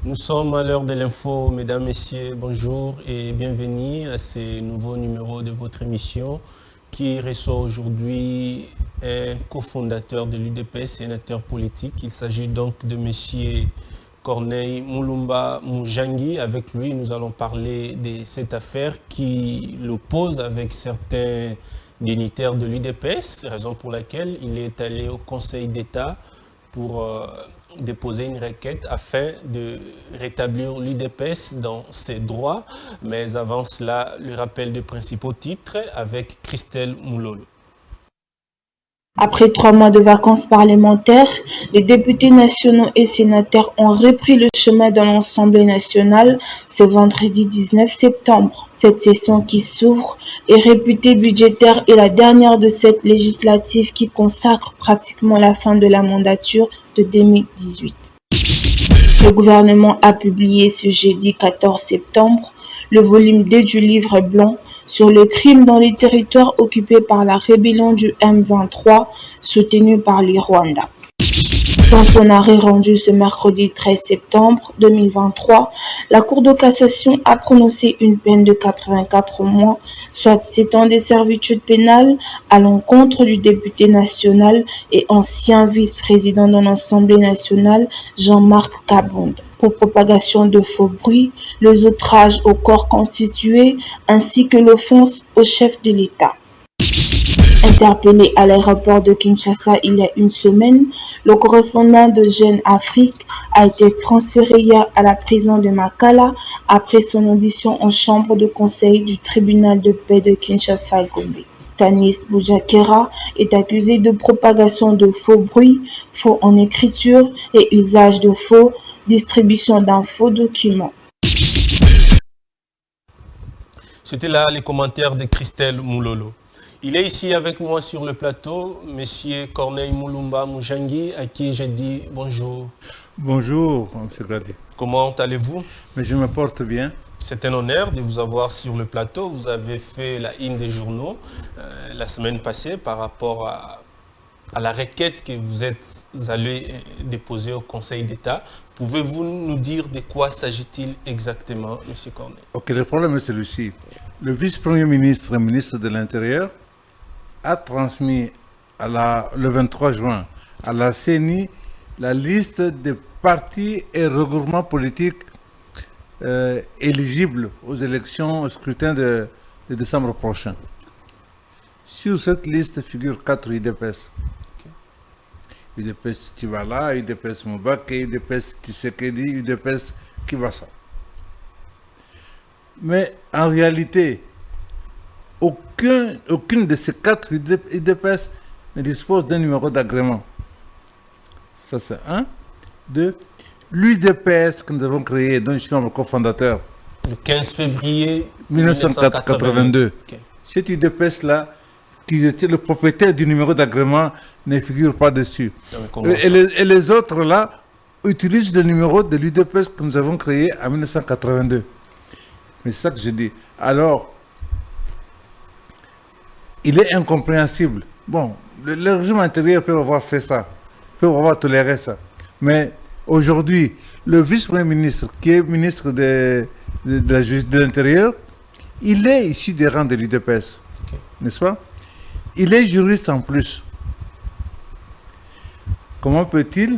Nous sommes à l'heure de l'info, mesdames, messieurs, bonjour et bienvenue à ce nouveau numéro de votre émission qui reçoit aujourd'hui un cofondateur de l'UDPS et un acteur politique. Il s'agit donc de monsieur Corneille Mulumba Mujangui. Avec lui, nous allons parler de cette affaire qui l'oppose avec certains dignitaires de l'UDPS, raison pour laquelle il est allé au Conseil d'État pour déposer une requête afin de rétablir l'UDPS dans ses droits. Mais avant cela, le rappel des principaux titres avec Christelle Moulolo. Après 3 mois de vacances parlementaires, les députés nationaux et sénateurs ont repris le chemin dans l'Assemblée nationale ce vendredi 19 septembre. Cette session qui s'ouvre est réputée budgétaire et la dernière de cette législative qui consacre pratiquement la fin de la mandature de 2018. Le gouvernement a publié ce jeudi 14 septembre le volume 2 du livre blanc sur le crime dans les territoires occupés par la rébellion du M23 soutenue par le Rwanda. Dans son arrêt rendu ce mercredi 13 septembre 2023, la Cour de cassation a prononcé une peine de 84 mois, soit 7 ans de servitude pénale, à l'encontre du député national et ancien vice-président de l'Assemblée nationale, Jean-Marc Kabonde, pour propagation de faux bruits, les outrages au corps constitué ainsi que l'offense au chef de l'État. Interpellé à l'aéroport de Kinshasa il y a une semaine, le correspondant de Jeune Afrique a été transféré hier à la prison de Makala après son audition en chambre de conseil du tribunal de paix de Kinshasa-Gombe. Stanis Boujakera est accusé de propagation de faux bruits, faux en écriture et usage de faux, distribution d'un faux document. C'était là les commentaires de Christelle Moulolo. Il est ici avec moi sur le plateau, monsieur Corneille Mulumba Mujangui, à qui je dis bonjour. Bonjour, M. Grady. Comment allez-vous? Mais je me porte bien. C'est un honneur de vous avoir sur le plateau. Vous avez fait la une des journaux la semaine passée par rapport à la requête que vous êtes allé déposer au Conseil d'État. Pouvez-vous nous dire de quoi s'agit-il exactement, M. Corneille? Ok, le problème est celui-ci. Le vice-premier ministre et ministre de l'Intérieur a transmis le 23 juin à la CENI la liste des partis et regroupements politiques éligibles aux élections, au scrutin de décembre prochain. Sur cette liste figurent 4 UDPS. UDPS Tivala, UDPS Mobake, UDPS Tshisekedi, UDPS Kibasa. Mais en réalité, aucune de ces 4 UDPS ne dispose d'un numéro d'agrément. Ça, c'est un. Deux, l'UDPS que nous avons créé, dont je suis membre cofondateur, le 15 février 1982. Okay. Cet UDPS-là, qui était le propriétaire du numéro d'agrément, ne figure pas dessus. Et les autres, là, utilisent le numéro de l'UDPS que nous avons créé en 1982. Mais c'est ça que je dis. Alors, il est incompréhensible. Bon, le régime intérieur peut avoir fait ça, peut avoir toléré ça. Mais aujourd'hui, le vice-premier ministre, qui est ministre de l'Intérieur, il est issu des rangs de l'UDPS, n'est-ce pas? Il est juriste en plus. Comment peut-il,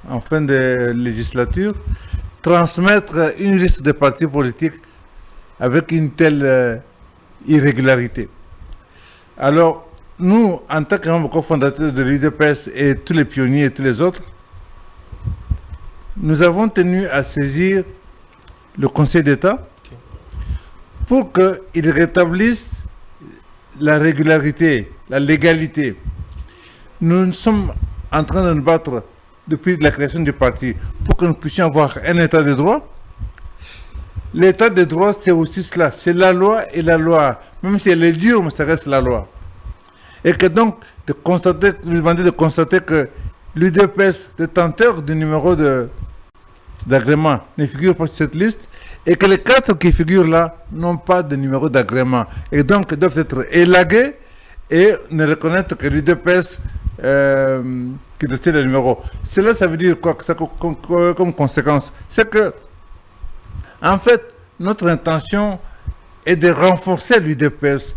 en fin de législature, transmettre une liste de partis politiques avec une telle irrégularité? Alors, nous, en tant que membres cofondateurs de l'UDPS et tous les pionniers et tous les autres, nous avons tenu à saisir le Conseil d'État pour qu'il rétablisse la régularité, la légalité. Nous sommes en train de nous battre depuis la création du parti pour que nous puissions avoir un état de droit. L'état de droit, c'est aussi cela, c'est la loi et la loi. Même si elle est dure, mais ça reste la loi. Et que donc, nous demander de constater que l'UDPS, détenteur du numéro d'agrément, ne figure pas sur cette liste, et que les 4 qui figurent là n'ont pas de numéro d'agrément. Et donc, ils doivent être élagués et ne reconnaître que l'UDPS qui restait le numéro. Cela, ça veut dire quoi comme conséquence? C'est que, en fait, notre intention est de renforcer l'UDPS,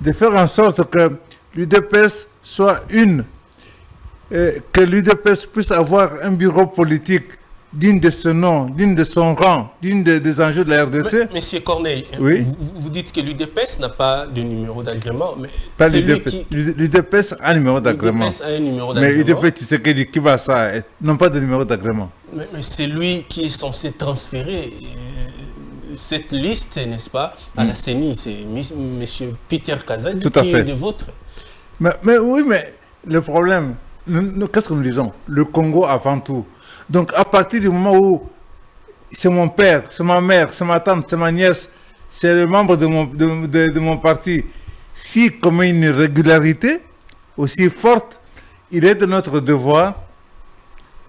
de faire en sorte que l'UDPS soit que l'UDPS puisse avoir un bureau politique digne de ce nom, digne de son rang, digne des enjeux de la RDC. Monsieur Corneille, oui? vous dites que l'UDPS n'a pas de numéro d'agrément, mais pas c'est lui l'UDPS. qui... L'UDPS a un numéro d'agrément. L'UDPS a un numéro Mais d'agrément. l'UDPS, tu sais qui va ça, n'ont pas de numéro d'agrément. Mais c'est lui qui est censé transférer cette liste, n'est-ce pas, à la CENI. C'est monsieur Peter Kazadi qui est de votre. Mais oui, mais le problème, qu'est-ce que nous disons? Le Congo avant tout. Donc, à partir du moment où c'est mon père, c'est ma mère, c'est ma tante, c'est ma nièce, c'est le membre de mon parti, si commet une irrégularité aussi forte, il est de notre devoir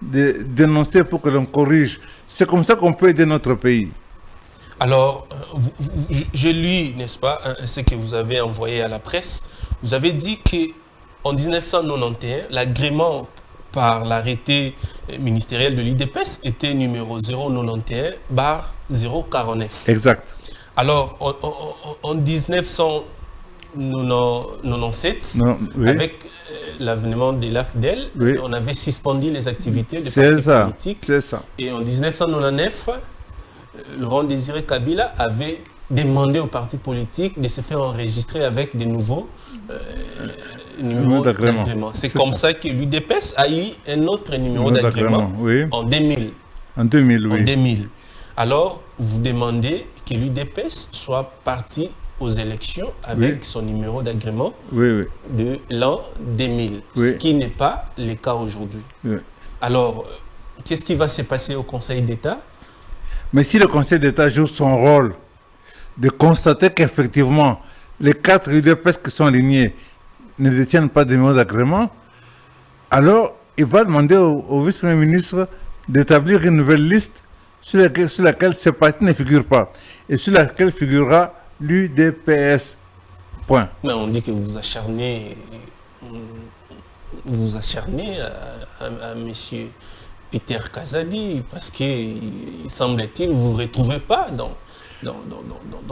de dénoncer pour que l'on corrige. C'est comme ça qu'on peut aider notre pays. Alors, j'ai lu, n'est-ce pas, ce que vous avez envoyé à la presse. Vous avez dit qu'en 1991, l'agrément par l'arrêté ministériel de l'UDPS était numéro 091/049. Exact. Alors, en 1997, oui. avec l'avènement de l'AFDEL, oui. on avait suspendu les activités des partis politiques. C'est ça. Et en 1999, Laurent Désiré Kabila avait demandé aux partis politiques de se faire enregistrer avec de nouveaux numéros d'agrément. C'est comme ça que l'UDPS a eu un autre numéro d'agrément oui. en 2000. En 2000, oui. En 2000. Alors, vous demandez que l'UDPS soit parti aux élections avec son numéro d'agrément de l'an 2000, ce qui n'est pas le cas aujourd'hui. Alors, qu'est-ce qui va se passer au Conseil d'État? Mais si le Conseil d'État joue son rôle de constater qu'effectivement, les 4 UDPS qui sont alignés ne détiennent pas de numéro d'agrément, alors il va demander au vice-premier ministre d'établir une nouvelle liste sur laquelle ce parti ne figure pas et sur laquelle figurera l'UDPS. Point. Mais on dit que vous vous acharnez à M. Peter Kazadi parce que, semble-t-il, vous ne vous retrouvez pas dans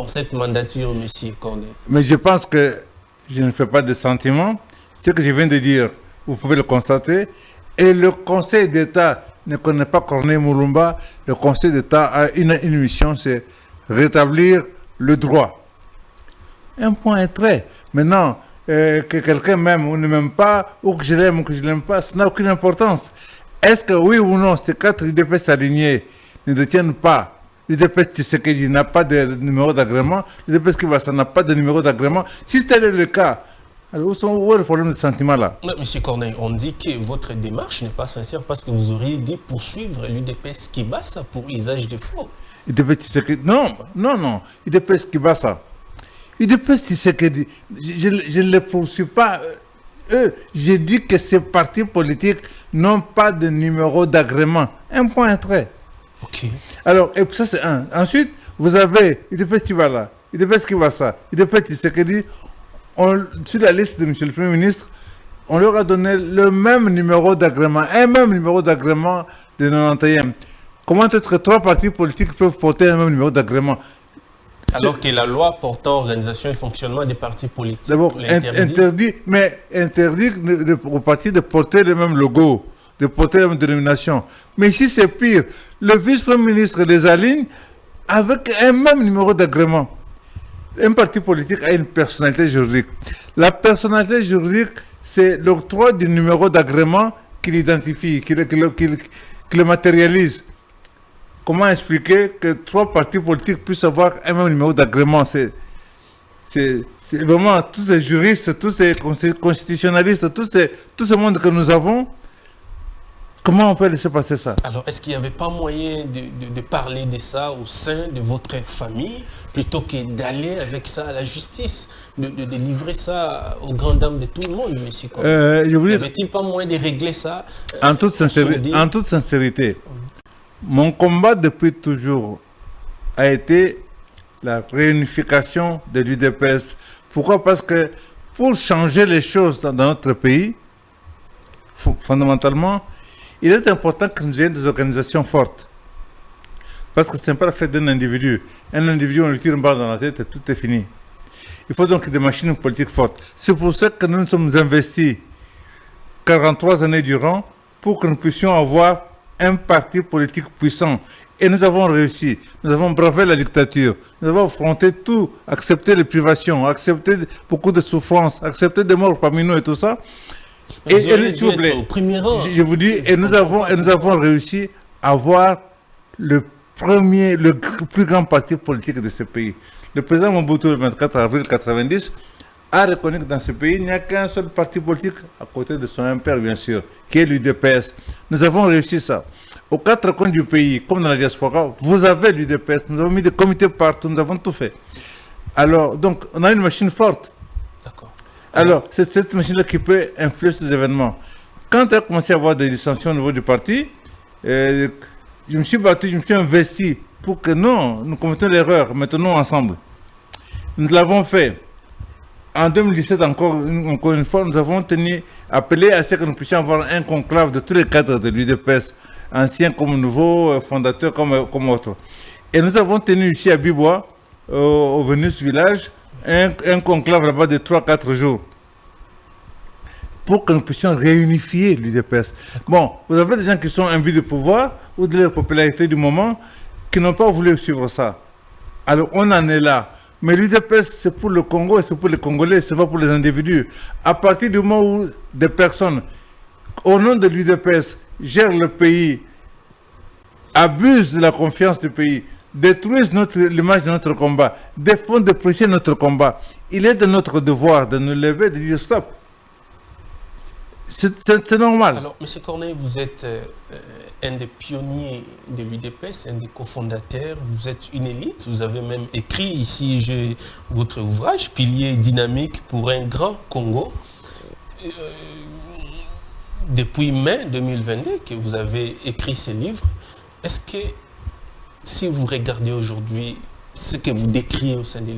cette mandature, M. Corneille. Mais je pense que je ne fais pas de sentiments. Ce que je viens de dire, vous pouvez le constater. Et le Conseil d'État ne connaît pas Corneille Mulumba. Le Conseil d'État a une mission, c'est rétablir le droit. Un point est trait. Maintenant, que quelqu'un m'aime ou ne m'aime pas, ou que je l'aime ou que je ne l'aime pas, ça n'a aucune importance. Est-ce que oui ou non, ces 4 UDPS alignés ne détiennent pas? L'UDPS Tshisekedi n'a pas de numéro d'agrément, l'UDPS Kibasa n'a pas de numéro d'agrément. Si tel est le cas, alors où est le problème de sentiment là? Monsieur Corneille, on dit que votre démarche n'est pas sincère parce que vous auriez dit poursuivre l'UDPS Kibasa pour usage de faux. UDPS Tshisekedi, non, UDPS Kibasa. UDPS Tshisekedi, je ne les poursuis pas. J'ai dit que ces partis politiques n'ont pas de numéro d'agrément. Un point trait. Ok. Alors, et ça c'est un. Ensuite, vous avez UDPS Tibala, UDPS Kibasa, UDPS Tshisekedi. Sur la liste de M. le Premier ministre, on leur a donné le même numéro d'agrément, un même numéro d'agrément de 91. Comment est-ce que 3 partis politiques peuvent porter un même numéro d'agrément? Alors que la loi portant organisation et fonctionnement des partis politiques d'abord interdit aux partis de porter le même logo, de porter la même dénomination. Mais ici c'est pire, le vice-premier ministre les aligne avec un même numéro d'agrément. Un parti politique a une personnalité juridique. La personnalité juridique, c'est l'octroi du numéro d'agrément qui l'identifie, qui le matérialise. Comment expliquer que 3 partis politiques puissent avoir un même numéro d'agrément? C'est vraiment tous ces juristes, tous ces constitutionnalistes, tout ce monde que nous avons. Comment on peut laisser passer ça? Alors, est-ce qu'il n'y avait pas moyen de parler de ça au sein de votre famille plutôt que d'aller avec ça à la justice, de livrer ça aux grandes dames de tout le monde, monsieur Corneille? N'y avait-il pas moyen de régler ça en toute sincérité, mon combat depuis toujours a été la réunification de l'UDPS. Pourquoi? Parce que pour changer les choses dans notre pays, fondamentalement, il est important que nous ayons des organisations fortes. Parce que ce n'est pas la fête d'un individu. Un individu, on lui tire une balle dans la tête et tout est fini. Il faut donc des machines politiques fortes. C'est pour ça que nous nous sommes investis 43 années durant pour que nous puissions avoir un parti politique puissant. Et nous avons réussi. Nous avons bravé la dictature. Nous avons affronté tout, accepté les privations, accepté beaucoup de souffrances, accepté des morts parmi nous et tout ça. Et s'il vous plaît, je vous dis, et nous avons réussi à avoir le plus grand parti politique de ce pays. Le président Mobutu, le 24 avril 1990, a reconnu que dans ce pays, il n'y a qu'un seul parti politique, à côté de son impère, bien sûr, qui est l'UDPS. Nous avons réussi ça. Aux quatre coins du pays, comme dans la diaspora, vous avez l'UDPS. Nous avons mis des comités partout, nous avons tout fait. Alors, donc, on a une machine forte. D'accord. Alors, c'est cette machine-là qui peut influer ces événements. Quand il a commencé à avoir des dissensions au niveau du parti, je me suis battu, je me suis investi pour que non, nous commettions l'erreur, maintenant ensemble. Nous l'avons fait. En 2017, encore une fois, nous avons appelé à ce que nous puissions avoir un conclave de tous les cadres de l'UDPS, anciens comme nouveaux, fondateurs comme autres. Et nous avons tenu ici à Bibois, au Venus Village, un conclave là-bas de 3-4 jours, pour que nous puissions réunifier l'UDPS. Bon, vous avez des gens qui sont imbus de pouvoir ou de leur popularité du moment, qui n'ont pas voulu suivre ça. Alors on en est là. Mais l'UDPS, c'est pour le Congo et c'est pour les Congolais, c'est pas pour les individus. À partir du moment où des personnes, au nom de l'UDPS, gèrent le pays, abusent de la confiance du pays, détruisent l'image de notre combat, défendent, déprécient notre combat, il est de notre devoir de nous lever, de dire stop. C'est normal. Alors, M. Corneille, vous êtes un des pionniers de l'UDPS, un des cofondateurs, vous êtes une élite, vous avez même écrit ici votre ouvrage, Pilier dynamique pour un grand Congo. Depuis mai 2022 que vous avez écrit ce livre, est-ce que si vous regardez aujourd'hui ce que vous décrivez au sein de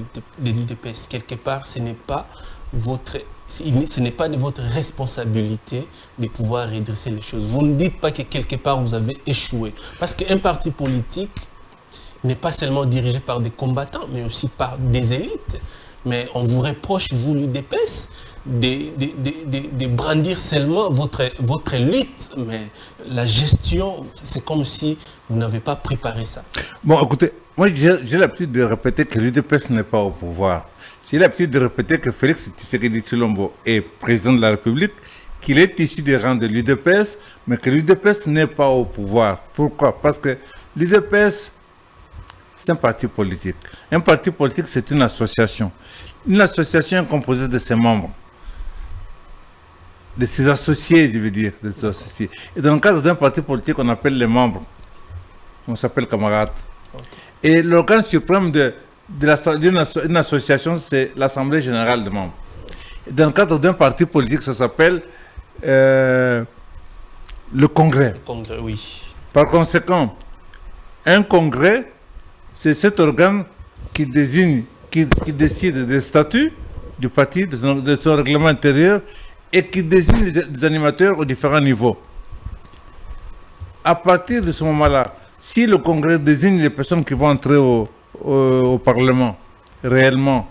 l'UDPS, quelque part, ce n'est pas de votre responsabilité de pouvoir redresser les choses. Vous ne dites pas que quelque part vous avez échoué. Parce qu'un parti politique n'est pas seulement dirigé par des combattants, mais aussi par des élites. Mais on vous reproche, vous l'UDPS, de brandir seulement votre élite. Mais la gestion, c'est comme si vous n'avez pas préparé ça. Bon, écoutez, moi j'ai l'habitude de répéter que l'UDPS n'est pas au pouvoir. J'ai l'habitude de répéter que Félix Tshisekedi Tshilombo est président de la République, qu'il est issu des rangs de l'UDPS, mais que l'UDPS n'est pas au pouvoir. Pourquoi? Parce que l'UDPS, c'est un parti politique. Un parti politique, c'est une association. Une association composée de ses membres, de ses associés, je veux dire, de ses associés. Et dans le cadre d'un parti politique, on appelle les membres. On s'appelle camarades. Okay. Et l'organe suprême d'une association, c'est l'Assemblée générale des membres. Et dans le cadre d'un parti politique, ça s'appelle le Congrès. Le Congrès, oui. Par conséquent, un Congrès, c'est cet organe qui désigne, qui décide des statuts du parti, de son règlement intérieur, et qui désigne des animateurs aux différents niveaux. À partir de ce moment-là, si le Congrès désigne les personnes qui vont entrer au Parlement, réellement,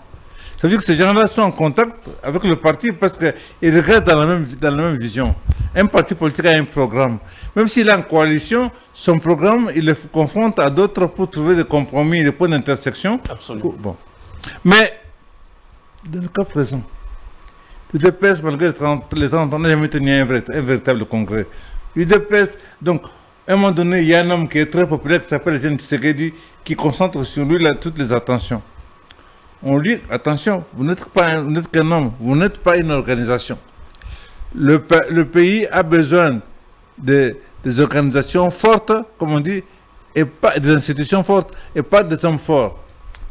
ça veut dire que ces gens-là sont en contact avec le parti parce qu'ils regardent dans la même vision. Un parti politique a un programme. Même s'il est en coalition, son programme, il le confronte à d'autres pour trouver des compromis, des points d'intersection. Absolument. Bon. Mais, dans le cas présent, l'UDPS, malgré les 30 ans, n'a jamais tenu un véritable congrès. L'UDPS, donc, à un moment donné, il y a un homme qui est très populaire qui s'appelle Etienne Tshisekedi, qui concentre sur lui toutes les attentions. On lui dit, attention, vous n'êtes qu'un homme, vous n'êtes pas une organisation. Le pays a besoin des organisations fortes, comme on dit, et pas des institutions fortes, et pas des hommes forts.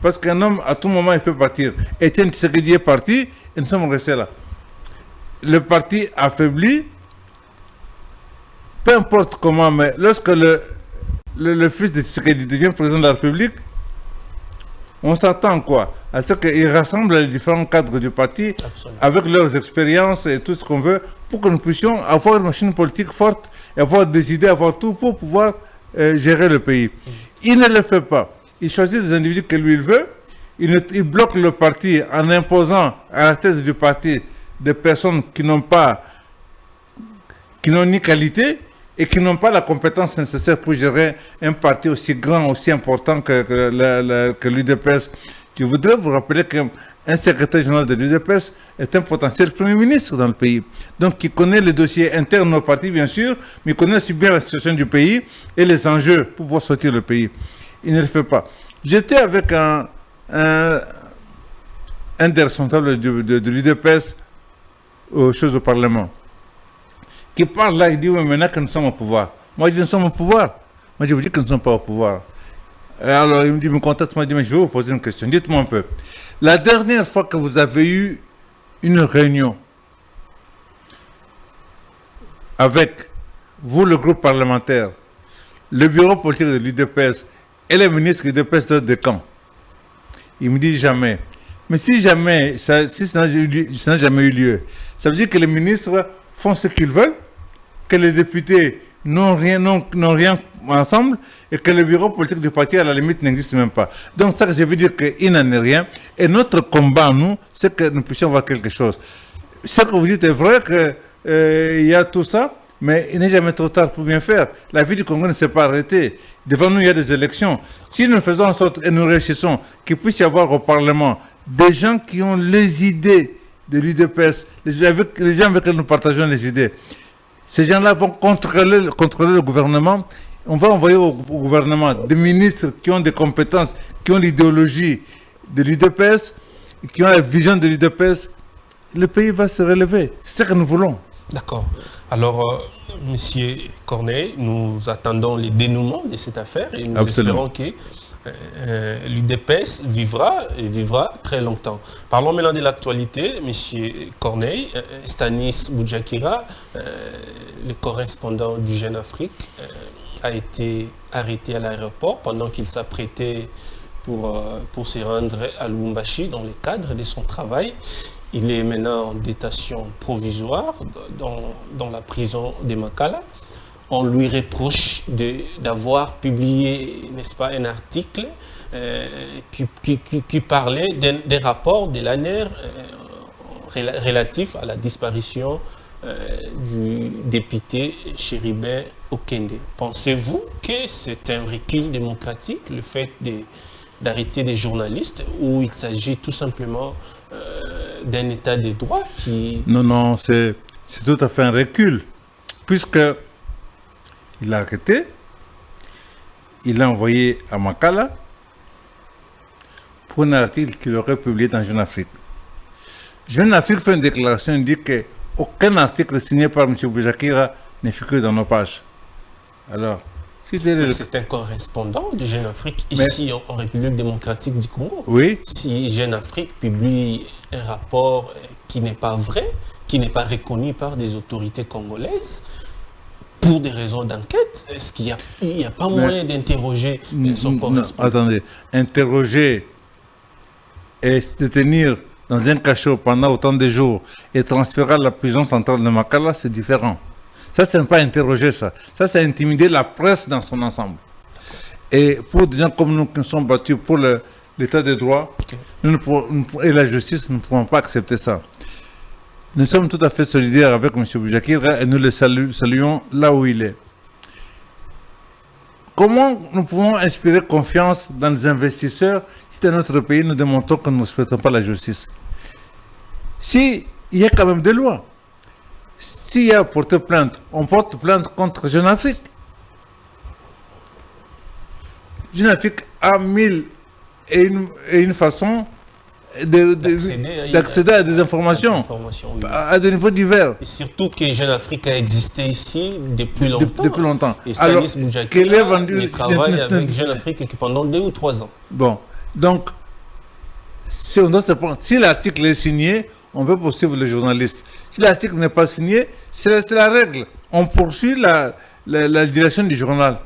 Parce qu'un homme, à tout moment, il peut partir. Etienne Tshisekedi est parti, et nous sommes restés là. Le parti affaibli, peu importe comment, mais lorsque le fils de Tshisekedi devient président de la République, on s'attend quoi? À ce qu'il rassemble les différents cadres du parti. Absolument. Avec leurs expériences et tout ce qu'on veut pour que nous puissions avoir une machine politique forte, et avoir des idées, avoir tout pour pouvoir gérer le pays. Il ne le fait pas. Il choisit des individus que lui il veut. Il bloque le parti en imposant à la tête du parti des personnes qui n'ont ni qualité et qui n'ont pas la compétence nécessaire pour gérer un parti aussi grand, aussi important que l'UDPS. Je voudrais vous rappeler qu'un secrétaire général de l'UDPS est un potentiel Premier ministre dans le pays. Donc, il connaît les dossiers internes au parti, bien sûr, mais il connaît aussi bien la situation du pays et les enjeux pour pouvoir sortir le pays. Il ne le fait pas. J'étais avec un des responsables de l'UDPS aux choses au Parlement, qui parle là, il dit, oui, maintenant que nous sommes au pouvoir. Moi, je dis, nous sommes au pouvoir. Moi, je vous dis que nous ne sommes pas au pouvoir. Alors, il me contacte, il m'a dit, mais je vais vous poser une question. Dites-moi un peu. La dernière fois que vous avez eu une réunion avec vous, le groupe parlementaire, le bureau politique de l'UDPS et les ministres de l'UDPS de quand? Il me dit jamais. Mais si jamais, ça n'a jamais eu lieu, ça veut dire que les ministres font ce qu'ils veulent, que les députés n'ont rien ensemble et que le bureau politique du parti, à la limite, n'existe même pas. Donc ça, je veux dire qu'il n'en est rien. Et notre combat, nous, c'est que nous puissions voir quelque chose. Ce que vous dites est vrai qu'il y a tout ça, mais il n'est jamais trop tard pour bien faire. La vie du Congo ne s'est pas arrêtée. Devant nous, il y a des élections. Si nous faisons en sorte et nous réussissons qu'il puisse y avoir au Parlement des gens qui ont les idées de l'UDPS, les gens avec lesquels nous partageons les idées, ces gens-là vont contrôler le gouvernement. On va envoyer au gouvernement des ministres qui ont des compétences, qui ont l'idéologie de l'UDPS, qui ont la vision de l'UDPS. Le pays va se relever. C'est ce que nous voulons. D'accord. Alors, Monsieur Corneille, nous attendons le dénouement de cette affaire et nous espérons que l'UDPS vivra très longtemps. Parlons maintenant de l'actualité. Monsieur Corneille, Stanis Boudjakira, le correspondant du Jeune Afrique, a été arrêté à l'aéroport pendant qu'il s'apprêtait pour se rendre à Lubumbashi dans le cadre de son travail. Il est maintenant en détention provisoire dans la prison de Makala. On lui reproche d'avoir publié, n'est-ce pas, un article qui parlait des rapports de l'ANER relatifs à la disparition du député Chéribin Okende. Pensez-vous que c'est un recul démocratique, le fait d'arrêter des journalistes, ou il s'agit tout simplement d'un état de droit qui... Non, c'est tout à fait un recul, puisque il a arrêté, il l'a envoyé à Makala pour un article qu'il aurait publié dans Jeune Afrique. Jeune Afrique fait une déclaration, il dit qu'aucun article signé par M. Boudjakira n'est figuré dans nos pages. Alors, c'est un correspondant de Jeune Afrique ici en République démocratique du Congo. Oui. Si Jeune Afrique publie un rapport qui n'est pas vrai, qui n'est pas reconnu par des autorités congolaises, pour des raisons d'enquête, est-ce qu'il n'y a pas moyen d'interroger son correspondant? Attendez, interroger et se tenir dans un cachot pendant autant de jours et transférer à la prison centrale de Makala, c'est différent. Ça, c'est pas interroger ça. Ça, c'est intimider la presse dans son ensemble. Et pour des gens comme nous qui nous sommes battus pour l'état de droit et la justice, nous ne pouvons pas accepter ça. Nous sommes tout à fait solidaires avec M. Boudjakira et nous le saluons là où il est. Comment nous pouvons inspirer confiance dans les investisseurs si dans notre pays nous démontrons que nous ne respectons pas la justice? S'il y a quand même des lois, s'il y a porté plainte, on porte plainte contre Jeune Afrique. Jeune Afrique a mille et une façon d'accéder à des informations, oui, à des niveaux divers. Et surtout que Jeune Afrique a existé ici depuis longtemps. Depuis longtemps. Et Stanis Boudjakira travaille avec Jeune Afrique pendant 2 ou 3 ans. Bon, donc, si l'article est signé, on peut poursuivre le journaliste. Si l'article n'est pas signé, c'est la règle. On poursuit la direction du journal.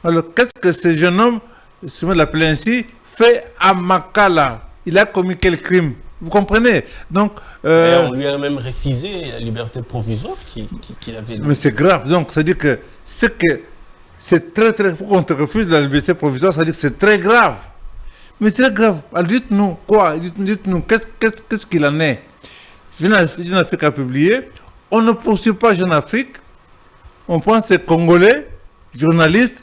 Alors, qu'est-ce que ce jeune homme, si on l'appelle ainsi, fait à Makala? Il a commis quel crime Vous comprenez? Donc, Et on lui a même refusé la liberté provisoire qu'il avait donnée. mais c'est grave. Donc, c'est-à-dire que c'est très, très... Pourquoi on te refuse la liberté provisoire? C'est-à-dire que c'est très grave. Mais c'est très grave. Alors, dites-nous quoi? Dites-nous, qu'est-ce qu'il en est? Jeune Afrique a publié. On ne poursuit pas Jeune Afrique. On prend ces Congolais, journalistes,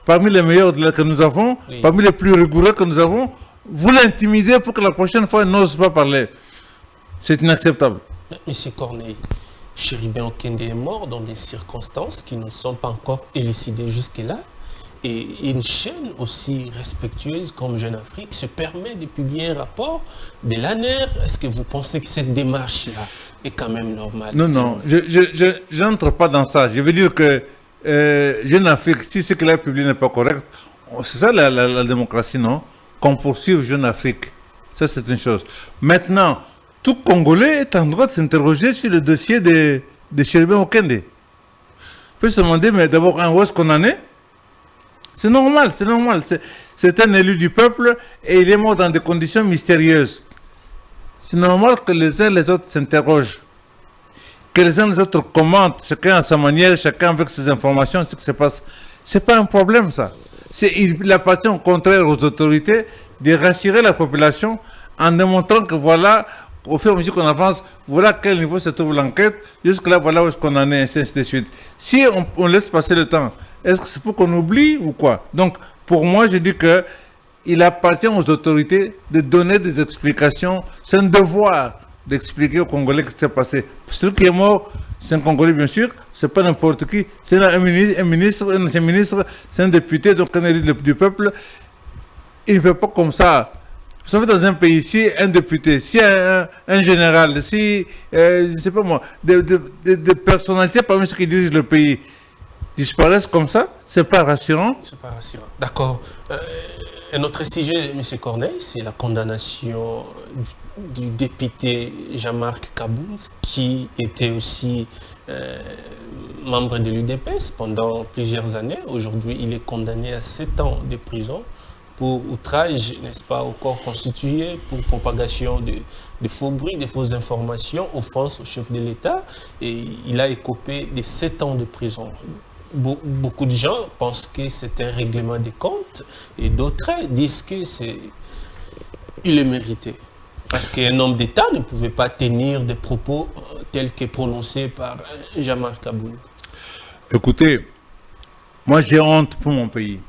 parmi les meilleurs que nous avons, Oui. parmi les plus rigoureux que nous avons. Vous l'intimidez pour que la prochaine fois, il n'ose pas parler. C'est inacceptable. Monsieur Corneille, Chéribin Okende est mort dans des circonstances qui ne sont pas encore élucidées jusque-là. Et une chaîne aussi respectueuse comme Jeune Afrique se permet de publier un rapport de l'ANER. Est-ce que vous pensez que cette démarche-là est quand même normale? Non, je n'entre pas dans ça. Je veux dire que Jeune Afrique, si ce qu'il a publié n'est pas correct, c'est ça la démocratie, non? Qu'on poursuive Jeune Afrique. Ça, c'est une chose. Maintenant, tout Congolais est en droit de s'interroger sur le dossier de Chéribin Okende. Il peut se demander, mais d'abord, où est-ce qu'on en est? C'est normal, c'est normal. C'est un élu du peuple et il est mort dans des conditions mystérieuses. C'est normal que les uns les autres s'interrogent. Que les uns les autres commentent, chacun à sa manière, chacun avec ses informations, ce qui se passe. C'est pas un problème, ça. Il appartient au contraire aux autorités de rassurer la population en démontrant que voilà, au fur et à mesure qu'on avance, voilà à quel niveau se trouve l'enquête, jusque-là, voilà où est-ce qu'on en est, ainsi de suite. Si on laisse passer le temps, est-ce que c'est pour qu'on oublie ou quoi? Donc, pour moi, je dis que il appartient aux autorités de donner des explications. C'est un devoir d'expliquer aux Congolais ce qui s'est passé. Celui qui est mort, c'est un Congolais, bien sûr, c'est pas n'importe qui. C'est un ministre, un ancien ministre, c'est un député, donc un élu du peuple. Il ne peut pas comme ça. Vous savez, dans un pays, si un député, si un général, si, je ne sais pas moi, des personnalités parmi ceux qui dirigent le pays disparaissent comme ça, c'est pas rassurant. C'est pas rassurant. D'accord. Un autre sujet, M. Corneille, c'est la condamnation du député Jean-Marc Kaboul, qui était aussi membre de l'UDPS pendant plusieurs années. Aujourd'hui, il est condamné à 7 ans de prison pour outrage, n'est-ce pas, au corps constitué, pour propagation de faux bruits, de fausses informations, offense au chef de l'État. Et il a écopé de 7 ans de prison. Beaucoup de gens pensent que c'est un règlement des comptes et d'autres disent que il est mérité. Parce qu'un homme d'État ne pouvait pas tenir des propos tels que prononcés par Jean-Marc Kaboul. Écoutez, moi j'ai honte pour mon pays.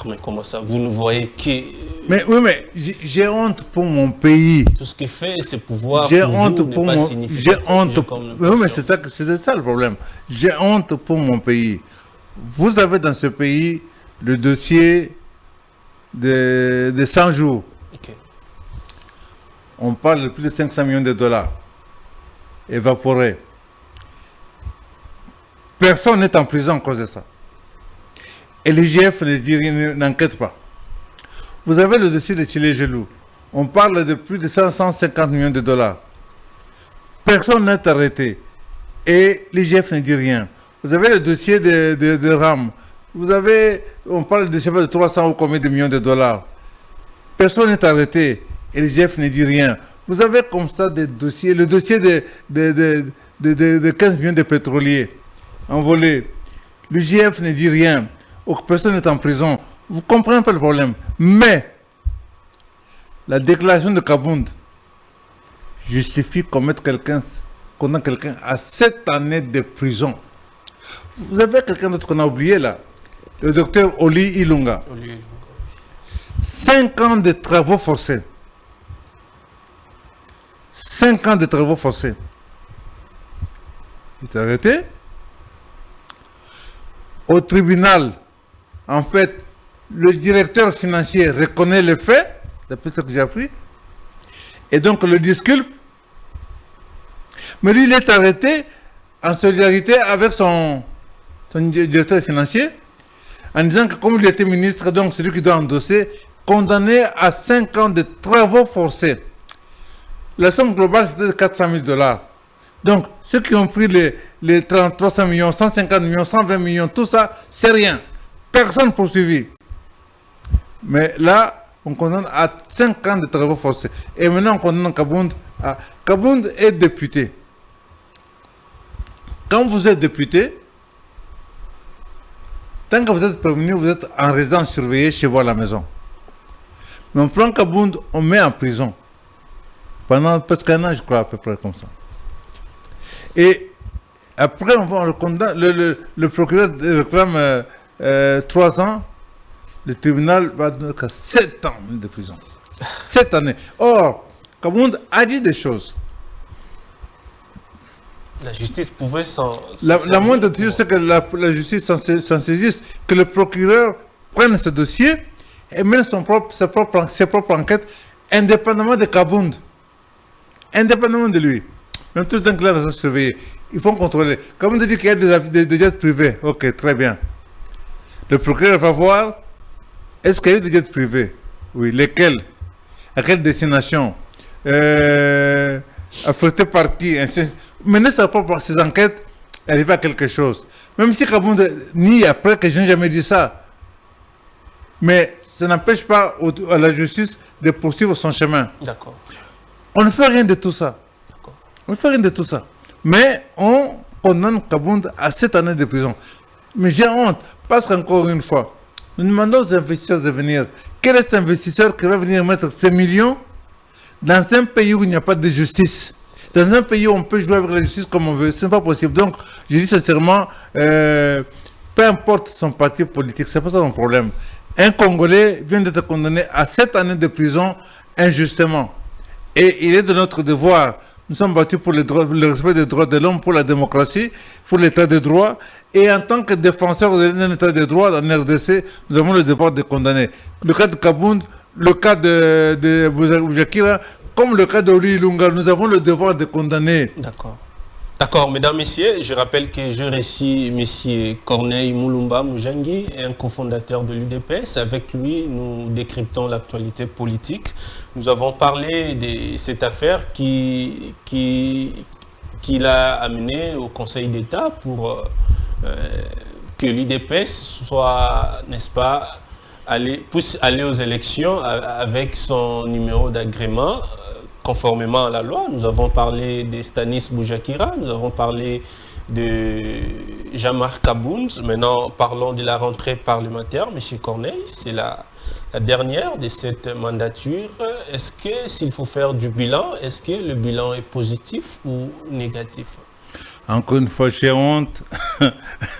Mais comment ça? Vous ne voyez que... Mais oui, mais j'ai honte pour mon pays. Tout ce qu'il fait, c'est pouvoir J'ai pour honte vous pour n'est pas mon... significatif. J'ai honte pour... Oui, mais c'est ça le problème. J'ai honte pour mon pays. Vous avez dans ce pays le dossier de 100 jours. Okay. On parle de plus de 500 millions de dollars évaporés. Personne n'est en prison à cause de ça. Et l'IGF n'enquête pas. Vous avez le dossier de Chile Gelou. On parle de plus de 550 millions de dollars. Personne n'est arrêté. Et l'IGF ne dit rien. Vous avez le dossier de RAM. On parle de 300 ou combien de millions de dollars. Personne n'est arrêté. Et l'IGF ne dit rien. Vous avez comme ça des dossiers. Le dossier de 15 millions de pétroliers envolés. L'IGF ne dit rien. Personne n'est en prison. Vous comprenez pas le problème. Mais la déclaration de Kabound justifie qu'on condamne quelqu'un à 7 années de prison. Vous avez quelqu'un d'autre qu'on a oublié là, le docteur Oli Ilunga. 5 ans de travaux forcés. 5 ans de travaux forcés. Il est arrêté. Au tribunal, en fait, le directeur financier reconnaît les faits, d'après ce que j'ai appris, et donc le disculpe. Mais lui, il est arrêté en solidarité avec son directeur financier, en disant que comme il était ministre, donc c'est lui qui doit endosser, condamné à 5 ans de travaux forcés. La somme globale, c'était de 400 000 $. Donc, ceux qui ont pris les 300 millions, 150 millions, 120 millions, tout ça, c'est rien. Personne poursuivi. Mais là, on condamne à 5 ans de travaux forcés. Et maintenant, on condamne Kabound à... Kabound est député. Quand vous êtes député, tant que vous êtes prévenu, vous êtes en résidence surveillée chez vous à la maison. Mais on prend Kabound, on met en prison. Pendant presque un an, je crois, à peu près comme ça. Et après, on le condamne, le procureur réclame 3 ans, le tribunal va donner 7 ans de prison. 7 années. Or, Kabound a dit des choses. La justice pouvait s'en... La moindre des choses, c'est que la justice s'en saisisse, que le procureur prenne ce dossier et mène ses propres enquêtes, indépendamment de Kabound. Indépendamment de lui. Même tout d'un clair à surveiller. Il faut contrôler. Kabound dit qu'il y a des jets privés. Ok, très bien. Le procureur va voir, est-ce qu'il y a eu des jets privés? Oui, lesquels? À quelle destination? Affecté par qui? Mener ses enquêtes, arriver à quelque chose. Même si Kabound nie après que je n'ai jamais dit ça. Mais ça n'empêche pas à la justice de poursuivre son chemin. D'accord. On ne fait rien de tout ça. D'accord. On ne fait rien de tout ça. Mais on condamne Kabound à 7 années de prison. Mais j'ai honte, parce qu'encore une fois, nous demandons aux investisseurs de venir. Quel est cet investisseur qui va venir mettre ces millions dans un pays où il n'y a pas de justice? Dans un pays où on peut jouer avec la justice comme on veut, ce n'est pas possible. Donc, je dis sincèrement, peu importe son parti politique, ce n'est pas ça mon problème. Un Congolais vient d'être condamné à 7 années de prison injustement. Et il est de notre devoir. Nous sommes battus pour le respect des droits de l'homme, pour la démocratie, pour l'état de droit. Et en tant que défenseur d'un état de droit en RDC, nous avons le devoir de condamner. Le cas de Kabound, le cas de Boujakira, comme le cas d'Oli Lunga, nous avons le devoir de condamner. D'accord. D'accord, mesdames, messieurs, je rappelle que je reçois M. Corneille Moulumba Moujangi, un cofondateur de l'UDPS. Avec lui, nous décryptons l'actualité politique. Nous avons parlé de cette affaire qui l'a amené au Conseil d'État pour que l'UDPS soit, n'est-ce pas, puisse aller aux élections avec son numéro d'agrément. Conformément à la loi. Nous avons parlé de Stanis Boujakira, nous avons parlé de Jean-Marc Kabound. Maintenant, parlons de la rentrée parlementaire. Monsieur Corneille, c'est la dernière de cette mandature. Est-ce que, s'il faut faire du bilan, est-ce que le bilan est positif ou négatif? Encore une fois, j'ai honte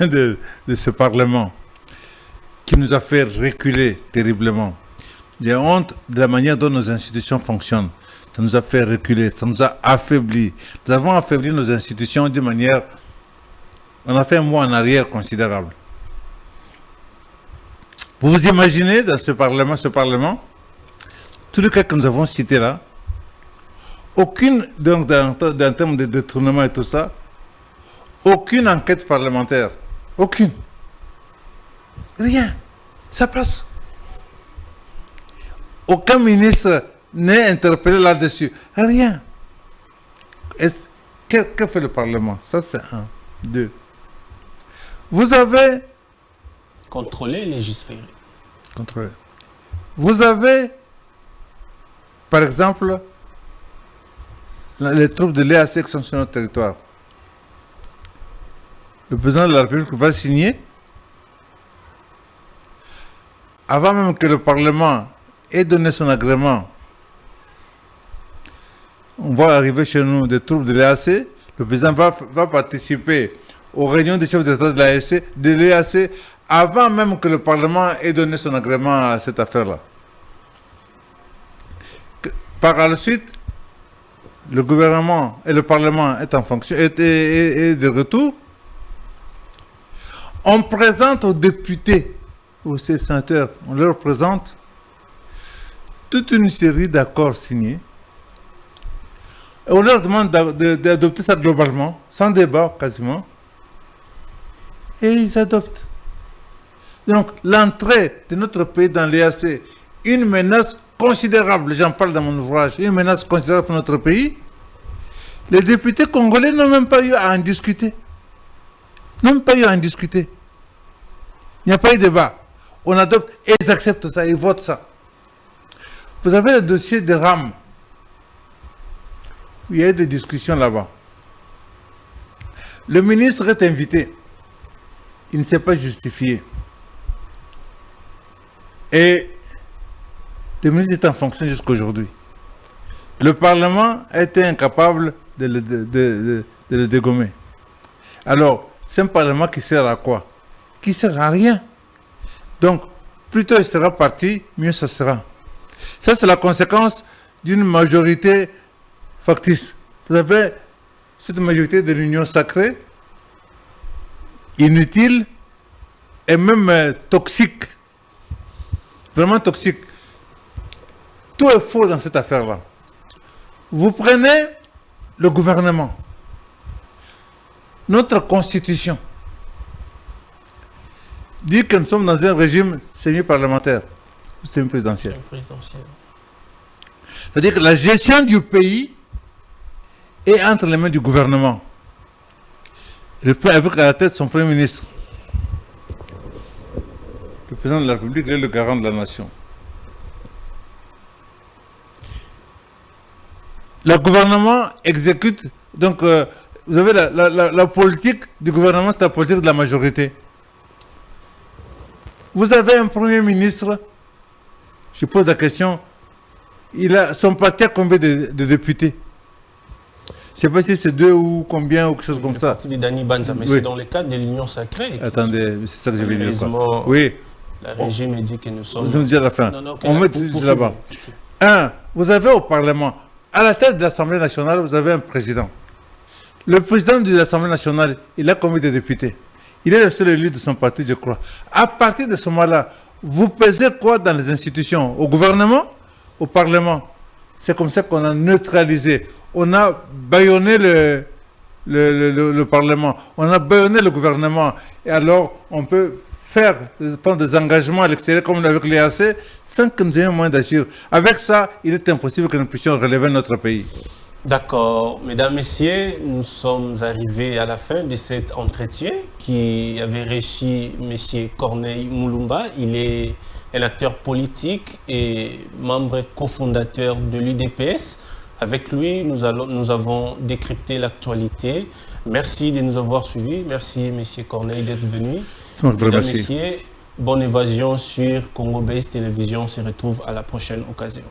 de ce Parlement qui nous a fait reculer terriblement. J'ai honte de la manière dont nos institutions fonctionnent. Ça nous a fait reculer, ça nous a affaiblis. Nous avons affaibli nos institutions de manière... On a fait un mois en arrière considérable. Vous vous imaginez dans ce Parlement, tous les cas que nous avons cités là, aucune, donc en termes de détournement et tout ça, aucune enquête parlementaire. Aucune. Rien. Ça passe. Aucun ministre n'est interpellé là-dessus. Rien. Que fait le Parlement? Ça, c'est 1. 2. Vous avez... Contrôler et légiférer. Contrôler. Vous avez, par exemple, les troupes de l'EAC qui sont sur notre territoire. Le président de la République va signer, avant même que le Parlement ait donné son agrément. On va arriver chez nous des troupes de l'EAC. Le président va participer aux réunions des chefs d'État de l'EAC avant même que le Parlement ait donné son agrément à cette affaire-là. Par la suite, le gouvernement et le Parlement est en fonction, est de retour. On présente aux députés, aux sénateurs, on leur présente toute une série d'accords signés. Et on leur demande d'adopter ça globalement, sans débat quasiment. Et ils adoptent. Donc, l'entrée de notre pays dans l'EAC, une menace considérable, j'en parle dans mon ouvrage, une menace considérable pour notre pays, les députés congolais n'ont même pas eu à en discuter. N'ont pas eu à en discuter. Il n'y a pas eu de débat. On adopte et ils acceptent ça, ils votent ça. Vous avez le dossier de RAM. Il y a eu des discussions là-bas. Le ministre est invité. Il ne s'est pas justifié. Et le ministre est en fonction jusqu'à aujourd'hui. Le Parlement a été incapable de le dégommer. Alors, c'est un Parlement qui sert à quoi? Qui sert à rien. Donc, plus tôt il sera parti, mieux ça sera. Ça, c'est la conséquence d'une majorité factice. Vous avez cette majorité de l'union sacrée, inutile et même toxique. Vraiment toxique. Tout est faux dans cette affaire-là. Vous prenez le gouvernement, notre constitution dit que nous sommes dans un régime semi-parlementaire ou semi-présidentiel. C'est-à-dire que la gestion du pays est entre les mains du gouvernement. Avec à la tête son Premier ministre. Le président de la République est le garant de la nation. Le gouvernement exécute, donc vous avez la politique du gouvernement, c'est la politique de la majorité. Vous avez un Premier ministre, je pose la question, son parti a combien de députés? Je ne sais pas si c'est 2 ou combien ou quelque chose comme ça. Le parti de Dani Banza, mais c'est dans le cadre de l'Union sacrée. Attendez, c'est ça que je vais dire. Oui. Le régime dit que nous sommes... Je vous dis à la fin. On met tout là-bas. Okay. Vous avez au Parlement, à la tête de l'Assemblée nationale, vous avez un président. Le président de l'Assemblée nationale, il a combien de députés? Il est le seul élu de son parti, je crois. À partir de ce moment-là, vous pesez quoi dans les institutions? Au gouvernement? Au Parlement? C'est comme ça qu'on a neutralisé. On a bâillonné le Parlement. On a bâillonné le gouvernement. Et alors, on peut prendre des engagements à l'extérieur comme avec l'EAC sans que nous ayons moyen d'agir. Avec ça, il est impossible que nous puissions relever notre pays. D'accord. Mesdames, Messieurs, nous sommes arrivés à la fin de cet entretien qui avait réussi M. Corneille Moulumba. Il est un acteur politique et membre cofondateur de l'UDPS. Avec lui, nous avons décrypté l'actualité. Merci de nous avoir suivis. Merci, M. Corneille, d'être venu. Mesdames, Messieurs, bonne évasion sur Congo Base Télévision. On se retrouve à la prochaine occasion.